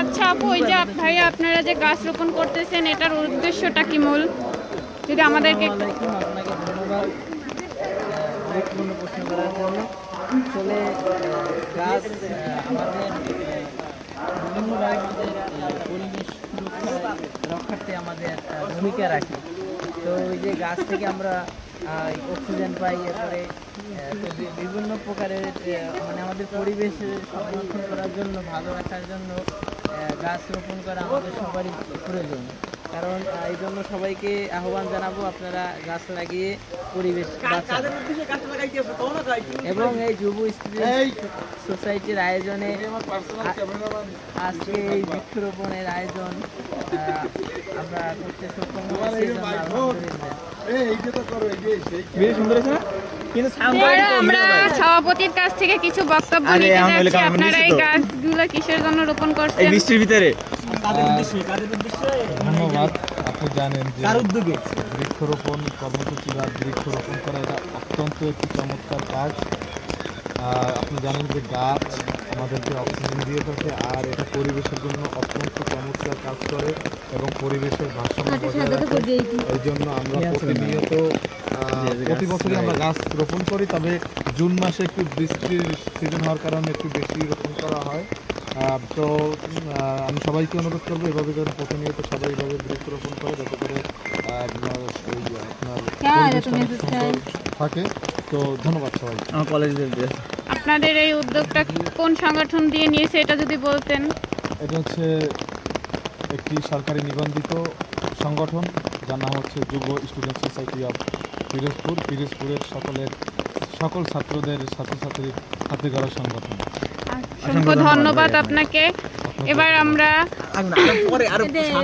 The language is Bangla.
আচ্ছা আপু, ওই যে ভাইয়া আপনারা যে গাছ রোপণ করতেছেন এটার উদ্দেশ্যটা কি মূল, যদি আমাদেরকে একটু। আপনাকে ধন্যবাদ গুরুত্বপূর্ণ প্রশ্ন করার জন্য। আসলে গাছ আমাদের বিভিন্নভাবে আমাদের পরিবেশ সুরক্ষা রক্ষার্থে আমাদের ভূমিকা রাখে। তো ওই যে গাছ থেকে আমরা অক্সিজেন পাই, এরপরে বিভিন্ন প্রকারের মানে আমাদের পরিবেশের সংরক্ষণ করার জন্য, ভালো রাখার জন্য গাছ রোপণ করা আমাদের সবারই প্রয়োজন। কারণ এই জন্য সবাইকে আহ্বান জানাবো, আপনারা গাছ লাগিয়ে পরিবেশ বাঁচান। এবং এই যুব স্টুডেন্ট সোসাইটির আয়োজনে আজকে এই বৃক্ষরোপণের আয়োজন আমরা করতে সক্ষম হয়েছি। আমরা সভাপতির কাছ থেকে কিছু বক্তব্য নিতে যাচ্ছি। আপনারা এই গাছগুলো কিসের জন্য রোপণ করছেন? এই বৃষ্টির ভিতরে ধন্যবাদ। আপনি জানেন যে বৃক্ষরোপণ কর্মসূচি বা বৃক্ষরোপণ করা এটা অত্যন্ত একটি চমৎকার কাজ। আপনি জানেন যে গাছ আমাদেরকে অক্সিজেন দিয়ে থাকে, আর এটা পরিবেশের জন্য অত্যন্ত চমৎকার কাজ করে এবং পরিবেশের ভারসাম্য বজায় রাখে। এই জন্য আমরা প্রতিনিয়ত প্রতি বছরই আমরা গাছ রোপণ করি, তবে জুন মাসে একটু বৃষ্টির সিজন হওয়ার কারণে একটু বেশি রোপণ করা হয়। তো আমি সবাইকে অনুরোধ করবো এভাবে যেন প্রতিনিয়ত সবাই এভাবে বৃক্ষরোপণ করে, যাতে করে আপনার থাকে। তো ধন্যবাদ সবাই। আমার কলেজে আপনাদের এই উদ্যোগটা কোন সংগঠন দিয়ে নিয়েছে এটা যদি বলতেন? এটা হচ্ছে একটি সরকারি নিবন্ধিত সংগঠন, যার নাম হচ্ছে যুব স্টুডেন্ট সোসাইটি অফ পিরোজপুরের সকল ছাত্রদের ছাত্রছাত্রীর হাতে গড়া সংগঠন। অসংখ্য ধন্যবাদ আপনাকে। এবার আমরা